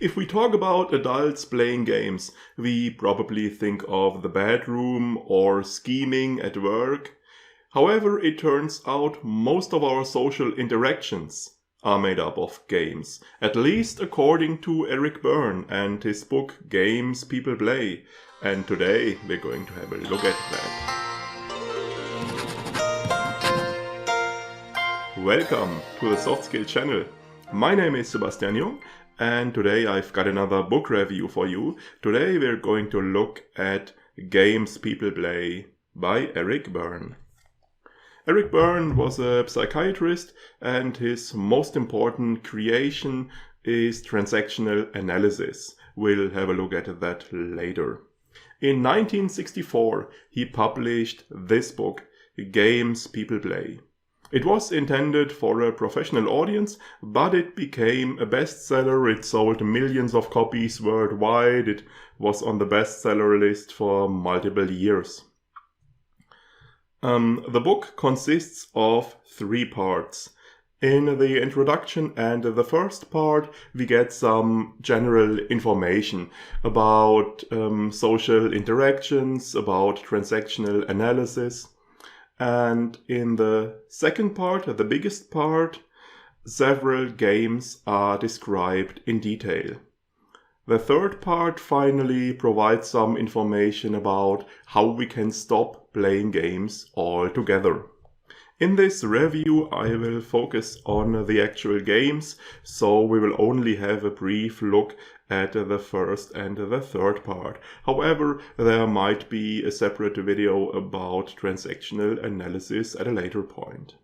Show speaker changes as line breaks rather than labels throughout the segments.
If we talk about adults playing games, we probably think of the bedroom or scheming at work. However, it turns out most of our social interactions are made up of games, at least according to Eric Berne and his book Games People Play. And today we're going to have a look at that. Welcome to the Soft Skill channel. My name is Sebastian Jung, and today I've got another book review for you. Today we're going to look at Games People Play by Eric Berne. Eric Berne was a psychiatrist, and his most important creation is transactional analysis. We'll have a look at that later. In 1964, he published this book, Games People Play. It was intended for a professional audience, but it became a bestseller. It sold millions of copies worldwide. It was on the bestseller list for multiple years. The book consists of 3 parts. In the introduction and the first part, we get some general information about social interactions, about transactional analysis. And in the second part, the biggest part, several games are described in detail. The third part finally provides some information about how we can stop playing games altogether. In this review, I will focus on the actual games, so we will only have a brief look at the first and the third part. However, there might be a separate video about transactional analysis at a later point.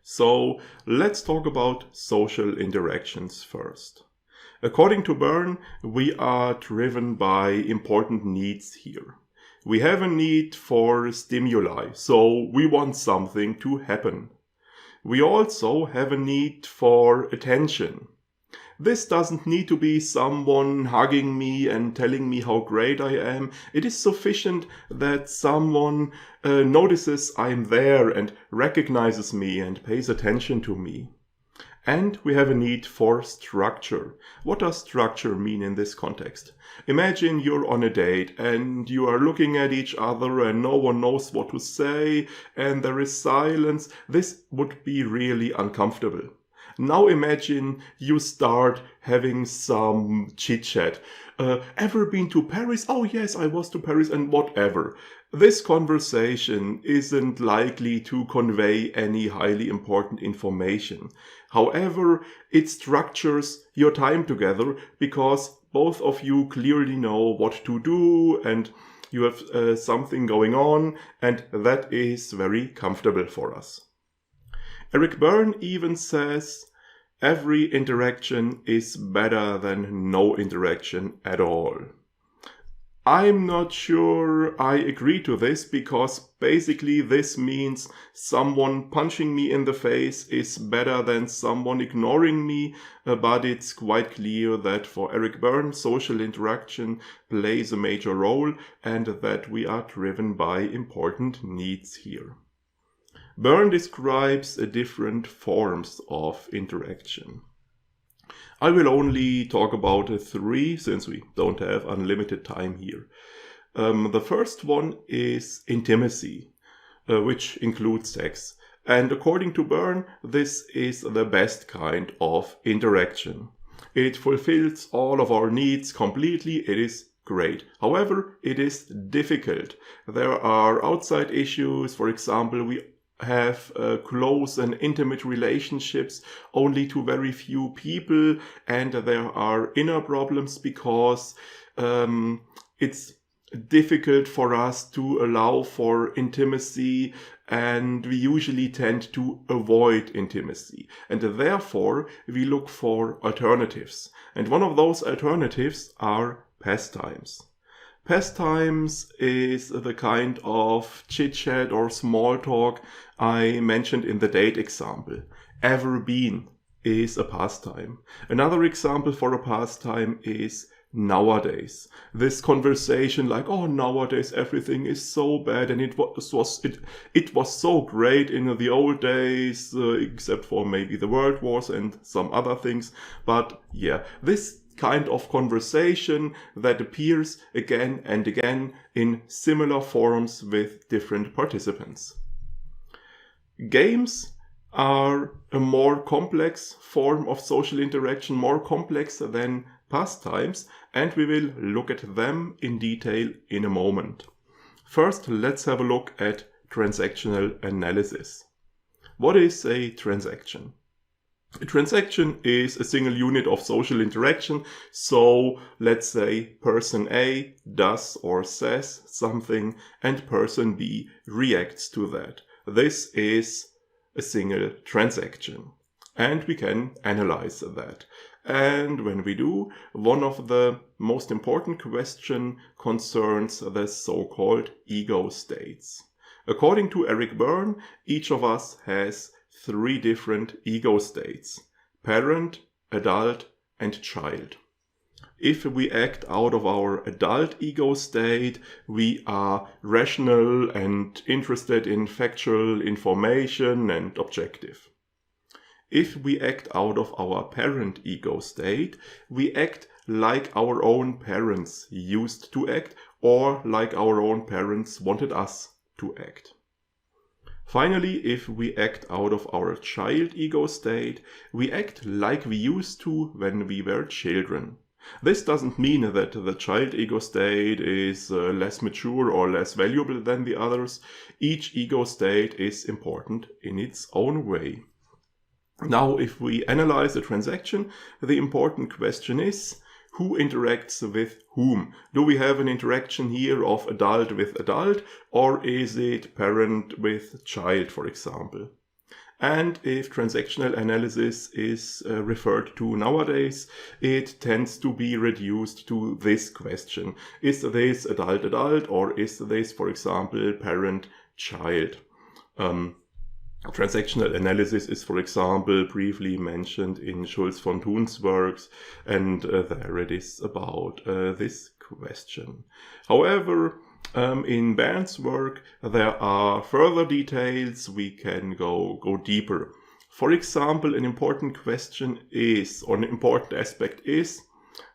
So, let's talk about social interactions first. According to Berne, we are driven by important needs here. We have a need for stimuli, so we want something to happen. We also have a need for attention. This doesn't need to be someone hugging me and telling me how great I am. It is sufficient that someone notices I'm there and recognizes me and pays attention to me. And we have a need for structure. What does structure mean in this context? Imagine you're on a date and you are looking at each other and no one knows what to say and there is silence. This would be really uncomfortable. Now imagine you start having some chit-chat. Ever been to Paris? Oh yes, I was to Paris and whatever. This conversation isn't likely to convey any highly important information. However, it structures your time together because both of you clearly know what to do and you have something going on, and that is very comfortable for us. Eric Berne even says every interaction is better than no interaction at all. I'm not sure I agree to this because basically this means someone punching me in the face is better than someone ignoring me, but it's quite clear that for Eric Berne, social interaction plays a major role and that we are driven by important needs here. Berne describes different forms of interaction. I will only talk about 3 since we don't have unlimited time here. The first one is intimacy, which includes sex. And according to Berne, this is the best kind of interaction. It fulfills all of our needs completely. It is great. However, it is difficult. There are outside issues. For example, we have close and intimate relationships only to very few people, and there are inner problems because it's difficult for us to allow for intimacy, and we usually tend to avoid intimacy, and therefore we look for alternatives, and one of those alternatives are pastimes. Pastimes is the kind of chit-chat or small talk I mentioned in the date example. Ever been is a pastime. Another example for a pastime is nowadays. This conversation like, oh, nowadays everything is so bad and it was so great in the old days, except for maybe the world wars and some other things. But yeah, this kind of conversation that appears again and again in similar forums with different participants. Games are a more complex form of social interaction, more complex than pastimes, and we will look at them in detail in a moment. First, let's have a look at transactional analysis. What is a transaction? A transaction is a single unit of social interaction. So let's say person A does or says something and person B reacts to that. This is a single transaction, and we can analyze that. And when we do, one of the most important questions concerns the so-called ego states. According to Eric Berne, each of us has 3 different ego states: parent, adult, and child. If we act out of our adult ego state, we are rational and interested in factual information and objective. If we act out of our parent ego state, we act like our own parents used to act, or like our own parents wanted us to act. Finally, if we act out of our child ego state, we act like we used to when we were children. This doesn't mean that the child ego state is less mature or less valuable than the others. Each ego state is important in its own way. Now, if we analyze a transaction, the important question is, who interacts with whom? Do we have an interaction here of adult with adult, or is it parent with child, for example? And if transactional analysis is referred to nowadays, it tends to be reduced to this question. Is this adult-adult, or is this, for example, parent-child? Transactional analysis is, for example, briefly mentioned in Schulz von Thun's works, and there it is about this question. However, in Berne's work, there are further details. We can go deeper. For example, an important question is, or an important aspect is,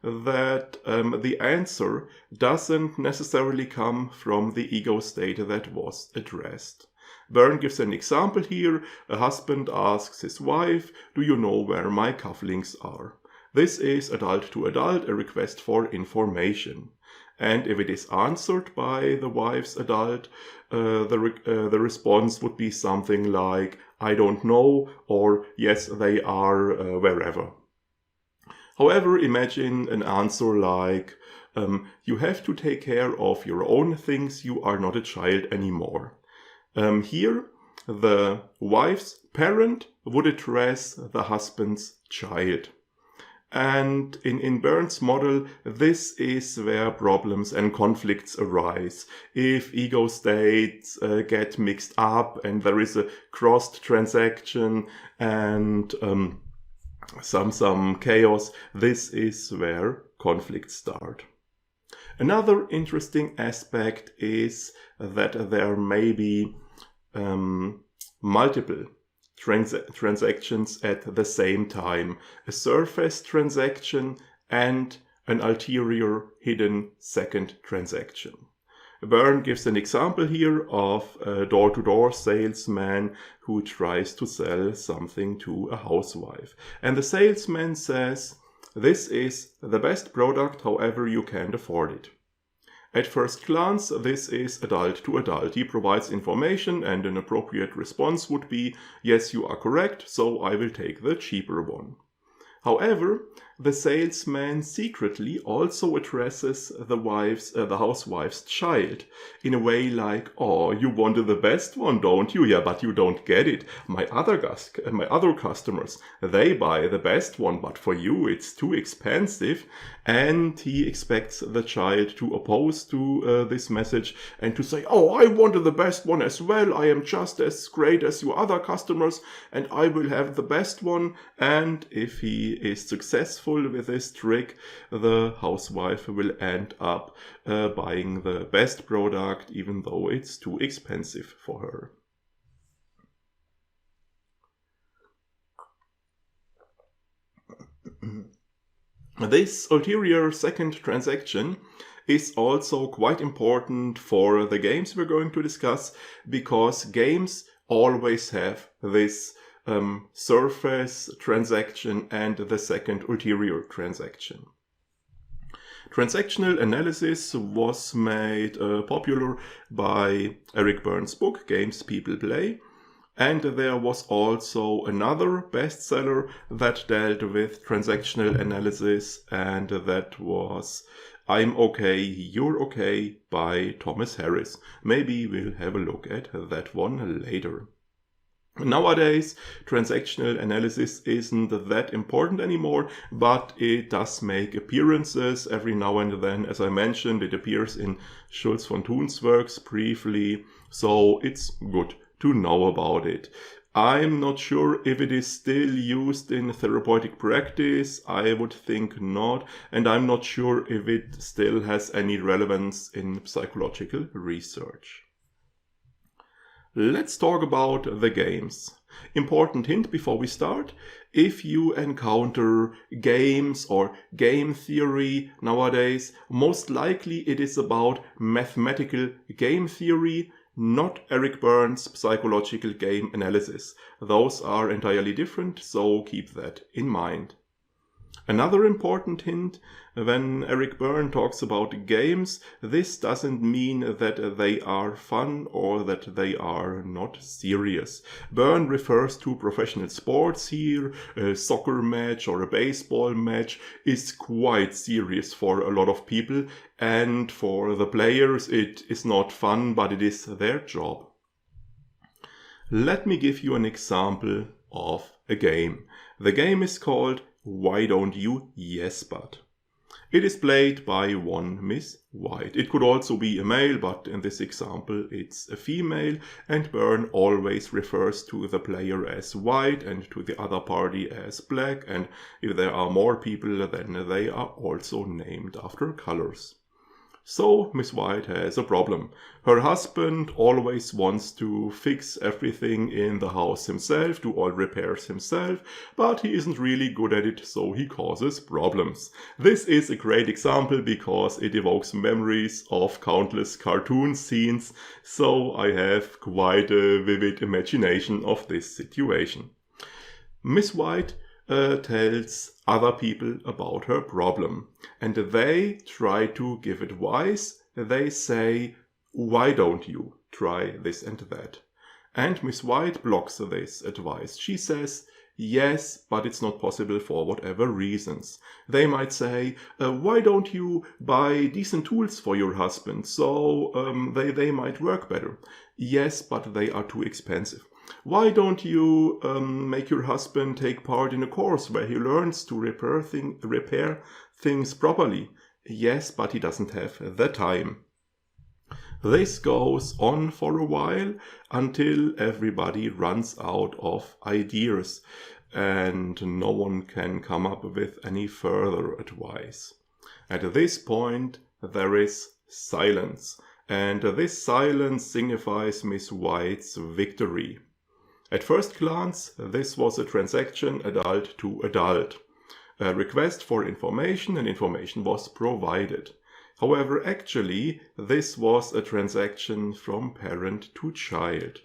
that the answer doesn't necessarily come from the ego state that was addressed. Berne gives an example here. A husband asks his wife, "Do you know where my cufflinks are?" This is adult to adult, a request for information. And if it is answered by the wife's adult, the response would be something like, "I don't know," or "Yes, they are wherever." However, imagine an answer like, "You have to take care of your own things, you are not a child anymore." Here, the wife's parent would address the husband's child. And in Berne's model, this is where problems and conflicts arise. If ego states get mixed up and there is a crossed transaction and some chaos, this is where conflicts start. Another interesting aspect is that there may be multiple transactions at the same time, a surface transaction and an ulterior hidden second transaction. Berne gives an example here of a door-to-door salesman who tries to sell something to a housewife. And the salesman says, "This is the best product, however you can't afford it." At first glance, this is adult to adult. He provides information and an appropriate response would be, "Yes, you are correct, so I will take the cheaper one." However, the salesman secretly also addresses the housewife's child in a way like, "Oh, you wanted the best one, don't you? Yeah, but you don't get it. My other customers, they buy the best one, but for you it's too expensive." And he expects the child to oppose to this message and to say, "Oh, I wanted the best one as well. I am just as great as your other customers and I will have the best one." And if he she is successful with this trick, the housewife will end up buying the best product even though it's too expensive for her. This ulterior second transaction is also quite important for the games we're going to discuss, because games always have this surface transaction and the second ulterior transaction. Transactional analysis was made popular by Eric Berne's book, Games People Play. And there was also another bestseller that dealt with transactional analysis, and that was I'm Okay, You're Okay by Thomas Harris. Maybe we'll have a look at that one later. Nowadays, transactional analysis isn't that important anymore, but it does make appearances every now and then. As I mentioned, it appears in Schulz von Thun's works briefly, so it's good to know about it. I'm not sure if it is still used in therapeutic practice. I would think not, and I'm not sure if it still has any relevance in psychological research. Let's talk about the games. Important hint before we start: if you encounter games or game theory nowadays, most likely it is about mathematical game theory, not Eric Berne's psychological game analysis. Those are entirely different, so keep that in mind. Another important hint: when Eric Berne talks about games, this doesn't mean that they are fun or that they are not serious. Berne refers to professional sports here. A soccer match or a baseball match is quite serious for a lot of people, and for the players it is not fun, but it is their job. Let me give you an example of a game. The game is called Why Don't You Yes But. It is played by one Miss White. It could also be a male, but in this example it's a female, and Berne always refers to the player as white and to the other party as black, and if there are more people then they are also named after colors. So Miss White has a problem. Her husband always wants to fix everything in the house himself, do all repairs himself, but he isn't really good at it, so he causes problems. This is a great example because it evokes memories of countless cartoon scenes, so I have quite a vivid imagination of this situation. Miss White tells other people about her problem, and they try to give advice. They say, why don't you try this and that? And Miss White blocks this advice. She says, yes, but it's not possible for whatever reasons. They might say, why don't you buy decent tools for your husband so they might work better? Yes, but they are too expensive. Why don't you make your husband take part in a course where he learns to repair things properly? Yes, but he doesn't have the time. This goes on for a while until everybody runs out of ideas and no one can come up with any further advice. At this point there is silence, and this silence signifies Miss White's victory. At first glance, this was a transaction adult to adult. A request for information, and information was provided. However, actually, this was a transaction from parent to child.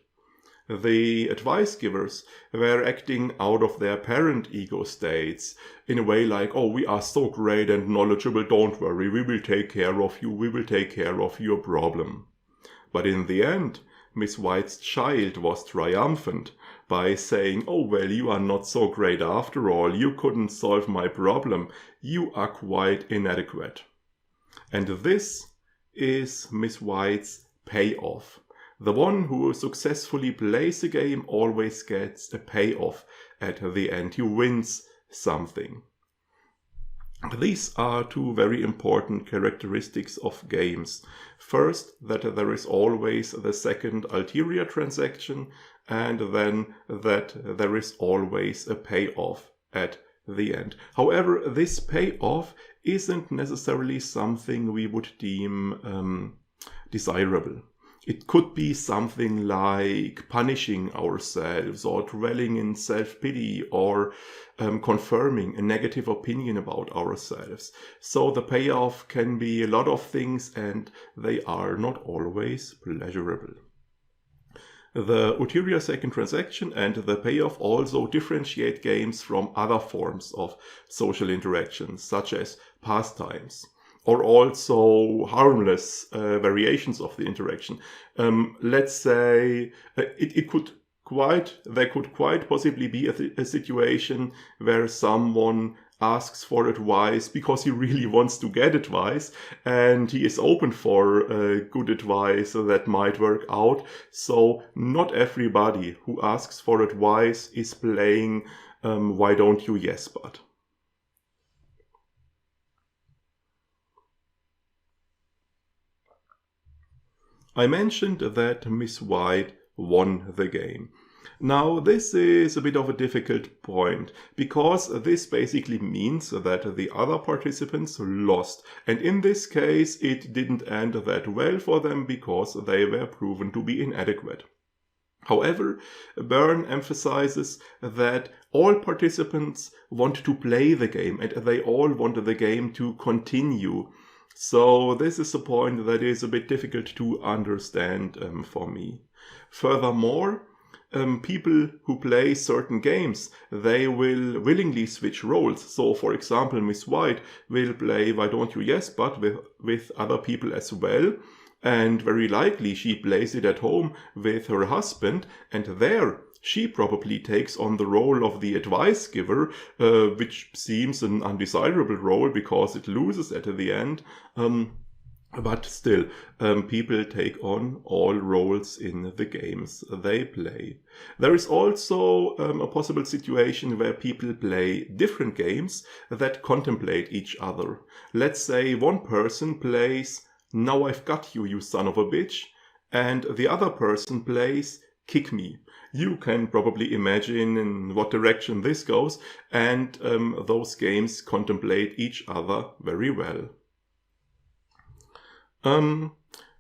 The advice givers were acting out of their parent ego states in a way like, oh, we are so great and knowledgeable, don't worry, we will take care of you, we will take care of your problem. But in the end, Miss White's child was triumphant by saying, oh well, you are not so great after all, you couldn't solve my problem, you are quite inadequate. And this is Miss White's payoff. The one who successfully plays a game always gets a payoff at the end. He wins something. These are two very important characteristics of games. First, that there is always the second ulterior transaction, and then that there is always a payoff at the end. However, this payoff isn't necessarily something we would deem desirable. It could be something like punishing ourselves or dwelling in self-pity or confirming a negative opinion about ourselves. So the payoff can be a lot of things, and they are not always pleasurable. The ulterior second transaction and the payoff also differentiate games from other forms of social interactions, such as pastimes, or also harmless variations of the interaction. Let's say there could quite possibly be a situation where someone asks for advice because he really wants to get advice, and he is open for good advice that might work out. So not everybody who asks for advice is playing Why Don't You Yes But. I mentioned that Miss White won the game. Now, this is a bit of a difficult point, because this basically means that the other participants lost, and in this case it didn't end that well for them because they were proven to be inadequate. However, Berne emphasizes that all participants want to play the game, and they all want the game to continue. So this is a point that is a bit difficult to understand for me. Furthermore, people who play certain games, they will willingly switch roles. So, for example, Miss White will play Why Don't You Yes But with other people as well. And very likely she plays it at home with her husband, and there she probably takes on the role of the advice giver, which seems an undesirable role because it loses at the end. But still, people take on all roles in the games they play. There is also a possible situation where people play different games that contemplate each other. Let's say one person plays Now I've Got You, You Son of a Bitch, and the other person plays Kick Me. You can probably imagine in what direction this goes, and those games contemplate each other very well.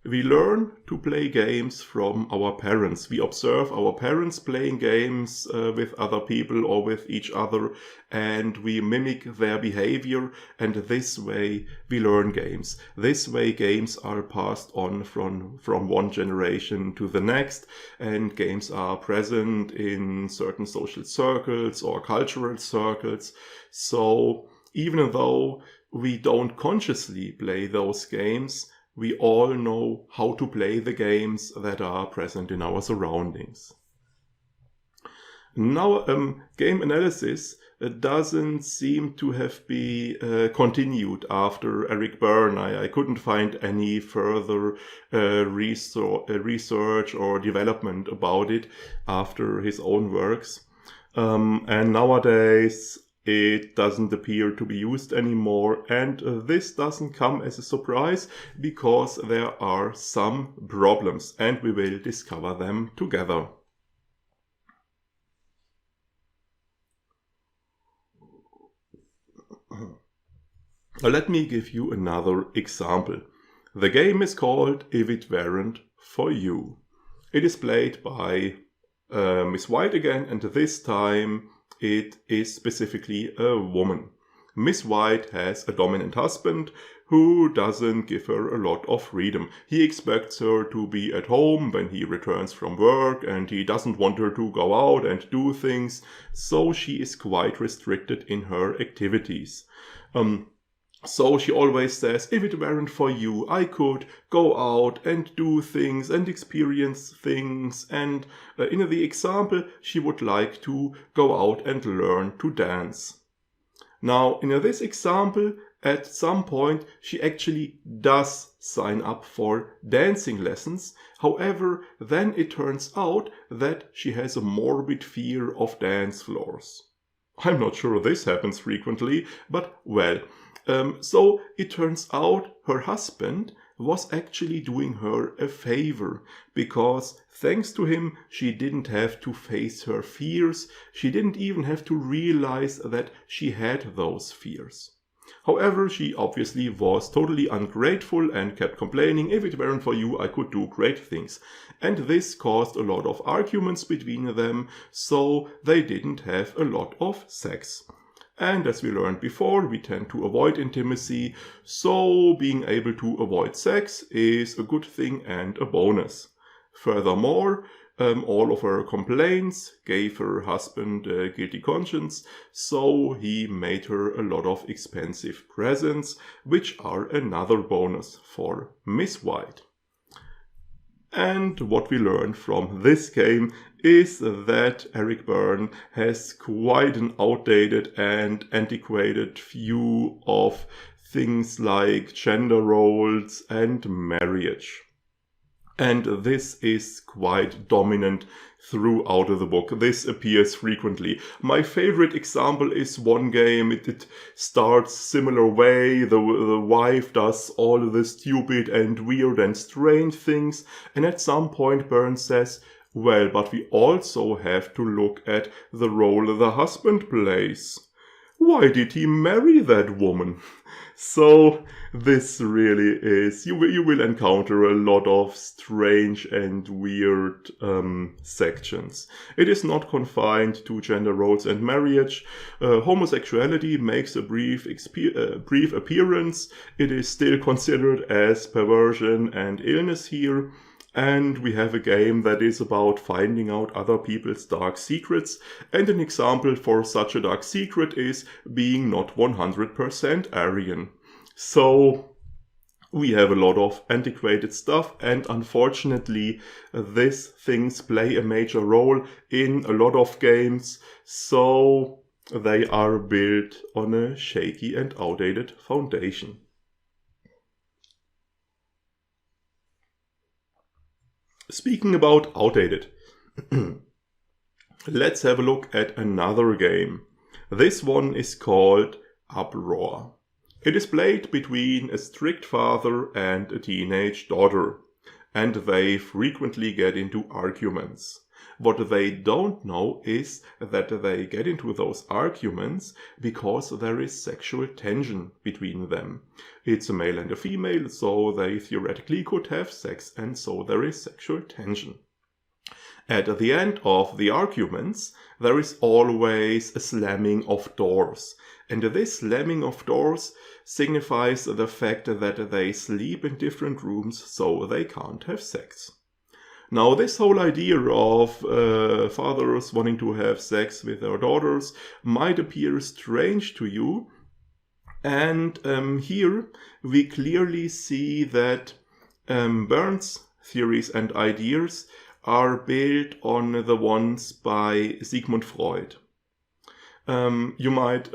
We learn to play games from our parents. We observe our parents playing games with other people or with each other, and we mimic their behavior, and this way we learn games. This way games are passed on from one generation to the next, and games are present in certain social circles or cultural circles. So even though we don't consciously play those games, we all know how to play the games that are present in our surroundings. Now, game analysis doesn't seem to have been continued after Eric Berne. I couldn't find any further research or development about it after his own works. And nowadays, it doesn't appear to be used anymore, and this doesn't come as a surprise because there are some problems, and we will discover them together. Let me give you another example. The game is called If It Weren't For You. It is played by Miss White again, and this time it is specifically a woman. Miss White has a dominant husband who doesn't give her a lot of freedom. He expects her to be at home when he returns from work, and he doesn't want her to go out and do things, so she is quite restricted in her activities. So she always says, if it weren't for you, I could go out and do things and experience things. And in the example, she would like to go out and learn to dance. Now, in this example, at some point, she actually does sign up for dancing lessons. However, then it turns out that she has a morbid fear of dance floors. I'm not sure this happens frequently, but well. So it turns out her husband was actually doing her a favor, because thanks to him she didn't have to face her fears, she didn't even have to realize that she had those fears. However, she obviously was totally ungrateful and kept complaining, if it weren't for you I could do great things. And this caused a lot of arguments between them, so they didn't have a lot of sex. And as we learned before, we tend to avoid intimacy, so being able to avoid sex is a good thing and a bonus. Furthermore, all of her complaints gave her husband a guilty conscience, so he made her a lot of expensive presents, which are another bonus for Miss White. And what we learned from this game is that Eric Berne has quite an outdated and antiquated view of things like gender roles and marriage. And this is quite dominant throughout the book. This appears frequently. My favorite example is one game. It starts similar way. The wife does all the stupid and weird and strange things. And at some point Berne says, well, but we also have to look at the role the husband plays. Why did he marry that woman? So this really is, you will encounter a lot of strange and weird sections. It is not confined to gender roles and marriage. Homosexuality makes a brief appearance. It is still considered as perversion and illness here. And we have a game that is about finding out other people's dark secrets. And an example for such a dark secret is being not 100% Aryan. So we have a lot of antiquated stuff, and unfortunately these things play a major role in a lot of games. So they are built on a shaky and outdated foundation. Speaking about outdated, let's have a look at another game. This one is called Uproar. It is played between a strict father and a teenage daughter, and they frequently get into arguments. What they don't know is that they get into those arguments because there is sexual tension between them. It's a male and a female, so they theoretically could have sex, and so there is sexual tension. At the end of the arguments, there is always a slamming of doors. And this slamming of doors signifies the fact that they sleep in different rooms, so they can't have sex. Now, this whole idea of fathers wanting to have sex with their daughters might appear strange to you. And here we clearly see that Berne's theories and ideas are built on the ones by Sigmund Freud. You might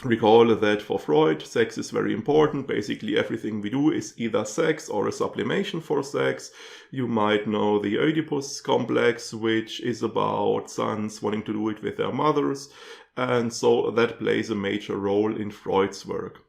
recall that for Freud, sex is very important. Basically, everything we do is either sex or a sublimation for sex. You might know the Oedipus complex, which is about sons wanting to do it with their mothers. And so that plays a major role in Freud's work.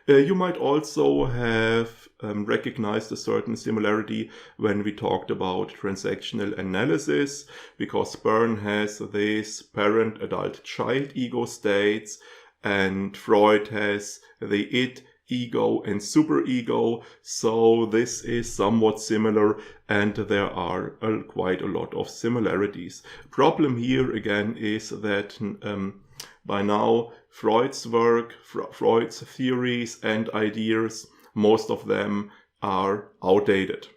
You might also have recognized a certain similarity when we talked about transactional analysis, because Berne has this parent, adult, child ego states, and Freud has the id, ego, and superego. So this is somewhat similar, and there are quite a lot of similarities. Problem here again is that by now Freud's work, Freud's theories and ideas, most of them are outdated.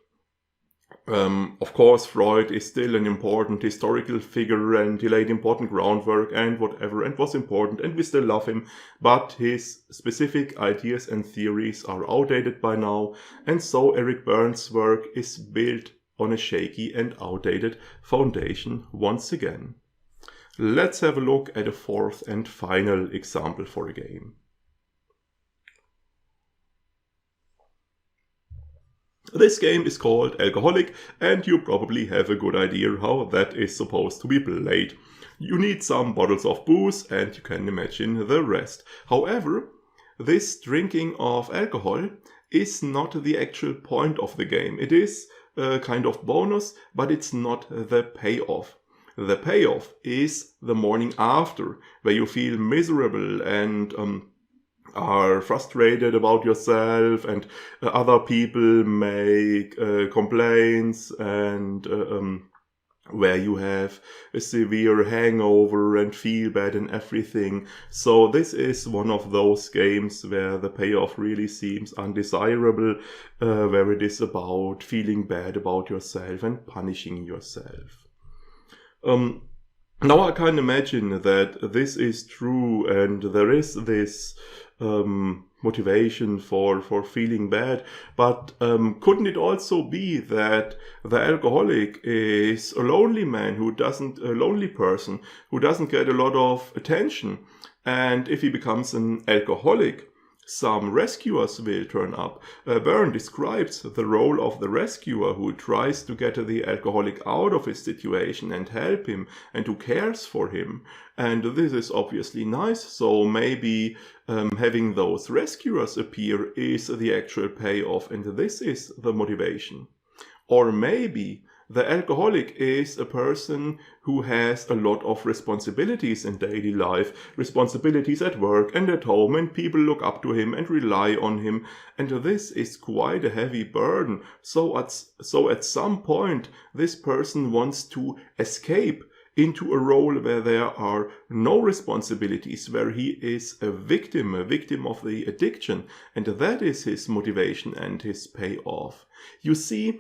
Of course, Freud is still an important historical figure, and he laid important groundwork and whatever, and was important, and we still love him, but his specific ideas and theories are outdated by now, and so Eric Berne's work is built on a shaky and outdated foundation once again. Let's have a look at a fourth and final example for a game. This game is called Alcoholic, and you probably have a good idea how that is supposed to be played. You need some bottles of booze, and you can imagine the rest. However, this drinking of alcohol is not the actual point of the game. It is a kind of bonus, but it's not the payoff. The payoff is the morning after, where you feel miserable and are frustrated about yourself, and other people make complaints, and where you have a severe hangover and feel bad and everything. So this is one of those games where the payoff really seems undesirable, where it is about feeling bad about yourself and punishing yourself. Now I can imagine that this is true, and there is this motivation for feeling bad, but couldn't it also be that the alcoholic is a lonely person who doesn't get a lot of attention, and if he becomes an alcoholic, some rescuers will turn up. Berne describes the role of the rescuer who tries to get the alcoholic out of his situation and help him, and who cares for him. And this is obviously nice, so maybe having those rescuers appear is the actual payoff, and this is the motivation. Or maybe the alcoholic is a person who has a lot of responsibilities in daily life, responsibilities at work and at home, and people look up to him and rely on him, and this is quite a heavy burden. So at some point, this person wants to escape into a role where there are no responsibilities, where he is a victim of the addiction, and that is his motivation and his payoff. You see,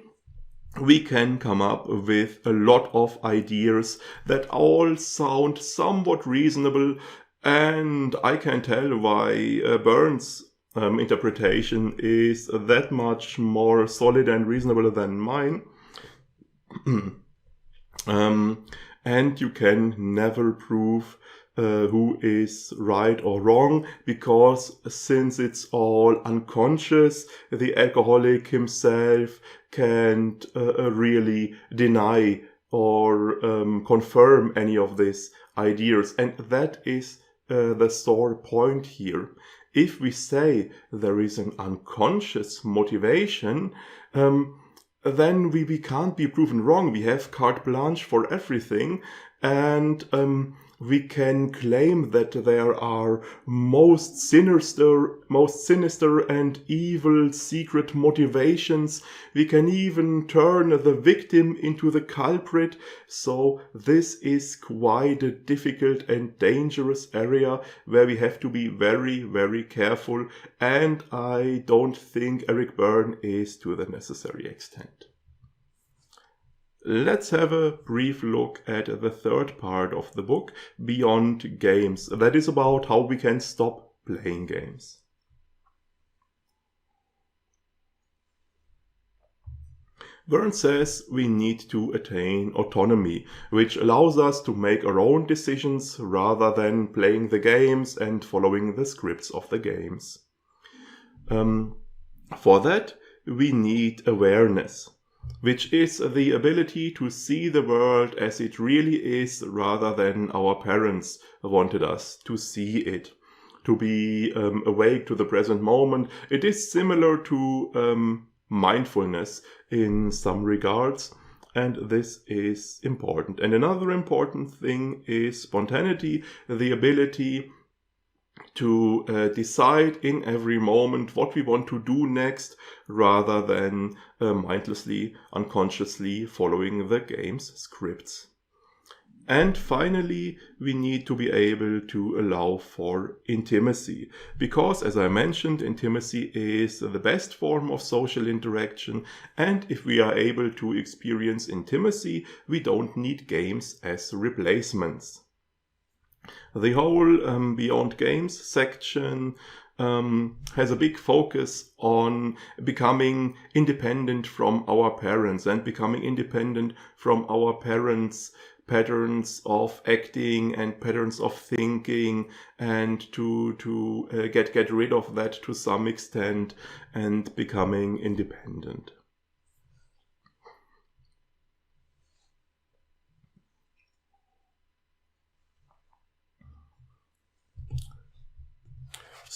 we can come up with a lot of ideas that all sound somewhat reasonable, and I can tell why Berne's interpretation is that much more solid and reasonable than mine. And you can never prove who is right or wrong, because since it's all unconscious, the alcoholic himself can't really deny or confirm any of these ideas. And that is the sore point here. If we say there is an unconscious motivation, then we can't be proven wrong. We have carte blanche for everything, and we can claim that there are most sinister and evil secret motivations. We can even turn the victim into the culprit. So this is quite a difficult and dangerous area where we have to be very, very careful. And I don't think Eric Berne is to the necessary extent. Let's have a brief look at the third part of the book, Beyond Games. That is about how we can stop playing games. Berne says we need to attain autonomy, which allows us to make our own decisions rather than playing the games and following the scripts of the games. For that, we need awareness, which is the ability to see the world as it really is rather than our parents wanted us to see it. To be awake to the present moment. It is similar to mindfulness in some regards, and this is important. And another important thing is spontaneity, the ability to decide in every moment what we want to do next, rather than mindlessly, unconsciously following the game's scripts. And finally, we need to be able to allow for intimacy, because, as I mentioned, intimacy is the best form of social interaction, and if we are able to experience intimacy, we don't need games as replacements. The whole Beyond Games section has a big focus on becoming independent from our parents and becoming independent from our parents' patterns of acting and patterns of thinking, and to get rid of that to some extent and becoming independent.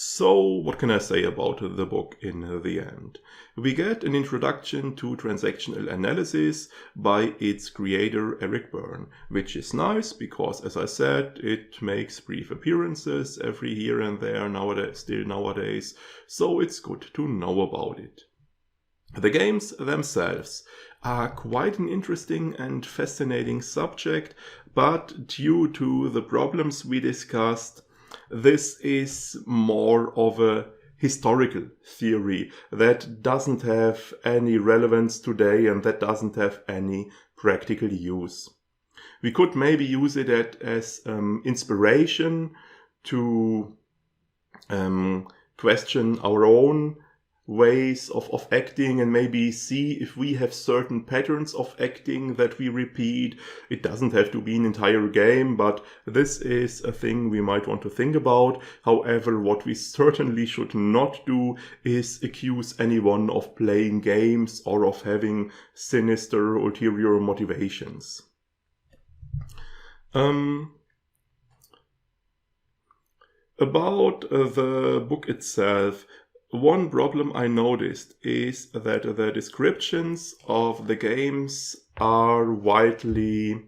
So, what can I say about the book in the end? We get an introduction to transactional analysis by its creator Eric Berne, which is nice because, as I said, it makes brief appearances every here and there nowadays, so it's good to know about it. The games themselves are quite an interesting and fascinating subject, but due to the problems we discussed, this is more of a historical theory that doesn't have any relevance today and that doesn't have any practical use. We could maybe use it as inspiration to question our own ways of acting and maybe see if we have certain patterns of acting that we repeat. It doesn't have to be an entire game, but this is a thing we might want to think about. However, what we certainly should not do is accuse anyone of playing games or of having sinister ulterior motivations. About the book itself, one problem I noticed is that the descriptions of the games are widely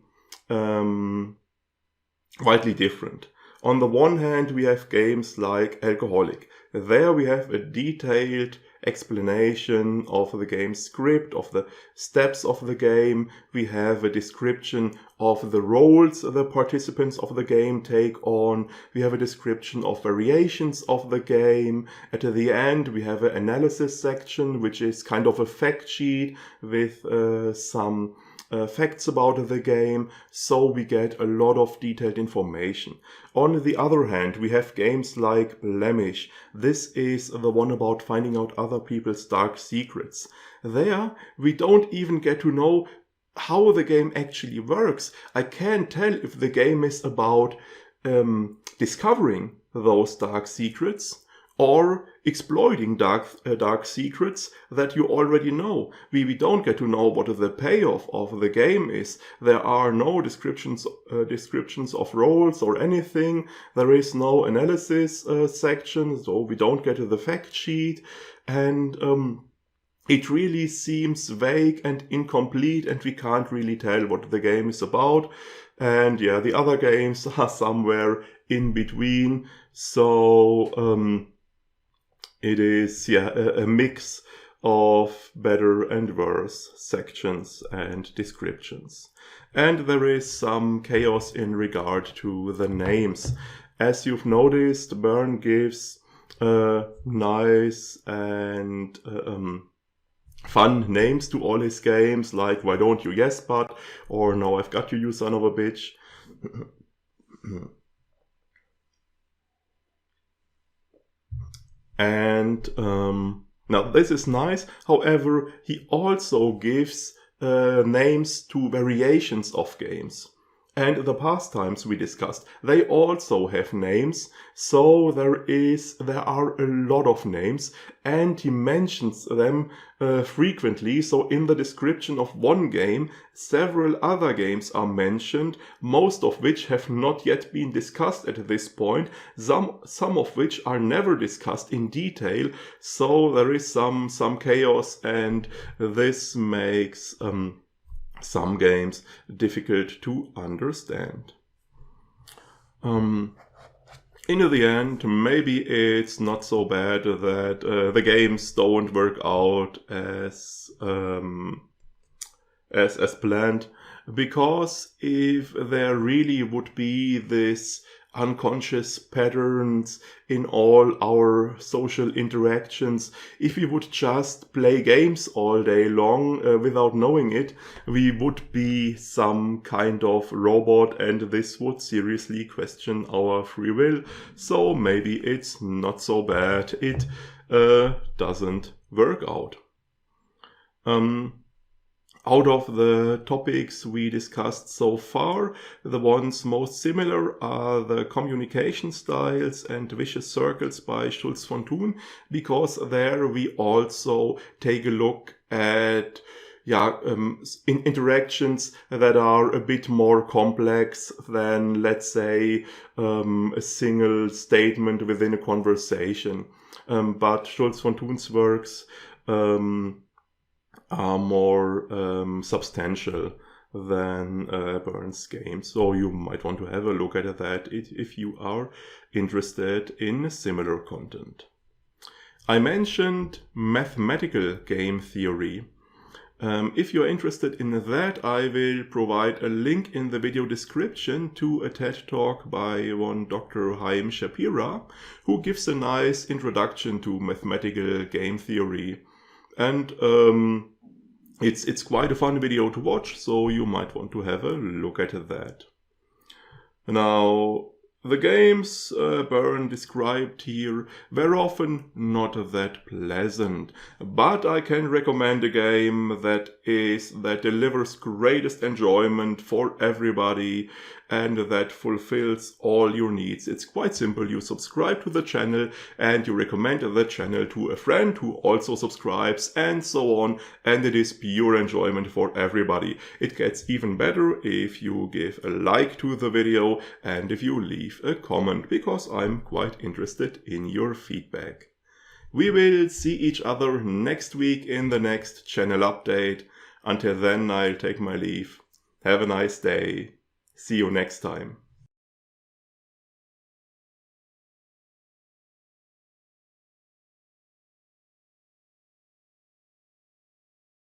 different. On the one hand, we have games like Alcoholic. There we have a detailed explanation of the game script, of the steps of the game. We have a description of the roles the participants of the game take on. We have a description of variations of the game. At the end, we have an analysis section, which is kind of a fact sheet with some facts about the game, so we get a lot of detailed information. On the other hand, we have games like Blemish. This is the one about finding out other people's dark secrets. There, we don't even get to know how the game actually works. I can't tell if the game is about discovering those dark secrets or exploiting dark secrets that you already know. We don't get to know what the payoff of the game is. There are no descriptions of roles or anything. There is no analysis section, so we don't get the fact sheet. And it really seems vague and incomplete, and we can't really tell what the game is about. And yeah, the other games are somewhere in between. So it is a mix of better and worse sections and descriptions. And there is some chaos in regard to the names. As you've noticed, Berne gives nice and fun names to all his games, like Why Don't You Yes But, or No I've Got You, You Son of a Bitch. And now this is nice. However, he also gives names to variations of games. And the pastimes we discussed, they also have names. So there are a lot of names, and he mentions them frequently. So in the description of one game, several other games are mentioned, most of which have not yet been discussed at this point, some of which are never discussed in detail. So there is some chaos, and this makes some games difficult to understand. In the end, maybe it's not so bad that the games don't work out as planned, because if there really would be this unconscious patterns in all our social interactions, if we would just play games all day long without knowing it, we would be some kind of robot, and this would seriously question our free will. So maybe it's not so bad. It doesn't work out. Out of the topics we discussed so far, the ones most similar are the communication styles and vicious circles by Schulz von Thun, because there we also take a look at interactions that are a bit more complex than, let's say, a single statement within a conversation. But Schulz von Thun's works are more substantial than Berne's games. So you might want to have a look at that if you are interested in similar content. I mentioned mathematical game theory. If you're interested in that, I will provide a link in the video description to a TED Talk by one Dr. Haim Shapira, who gives a nice introduction to mathematical game theory. And it's quite a fun video to watch, so you might want to have a look at that. Now, the games Berne described here were often not that pleasant, but I can recommend a game that delivers greatest enjoyment for everybody and that fulfills all your needs. It's quite simple. You subscribe to the channel and you recommend the channel to a friend who also subscribes and so on, and it is pure enjoyment for everybody. It gets even better if you give a like to the video and if you leave a comment, because I'm quite interested in your feedback. We will see each other next week in the next channel update. Until then, I'll take my leave. Have a nice day. See you next time.